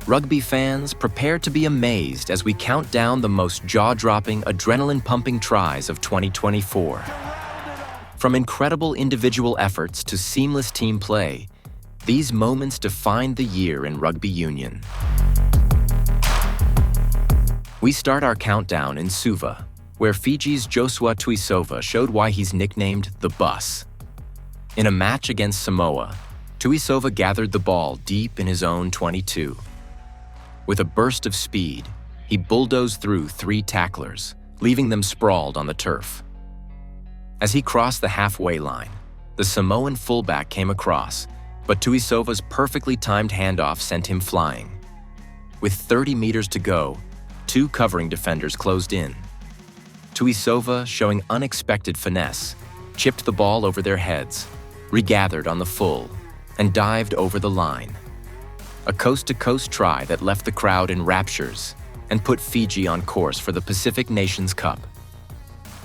Rugby fans, prepare to be amazed as we count down the most jaw-dropping, adrenaline-pumping tries of 2024. From incredible individual efforts to seamless team play, these moments defined the year in rugby union. We start our countdown in Suva, where Fiji's Joshua Tuisova showed why he's nicknamed the Bus. In a match against Samoa, Tuisova gathered the ball deep in his own 22. With a burst of speed, he bulldozed through 3 tacklers, leaving them sprawled on the turf. As he crossed the halfway line, the Samoan fullback came across, but Tuisova's perfectly timed handoff sent him flying. With 30 meters to go, 2 covering defenders closed in. Tuisova, showing unexpected finesse, chipped the ball over their heads, regathered on the full, and dived over the line. A coast-to-coast try that left the crowd in raptures and put Fiji on course for the Pacific Nations Cup.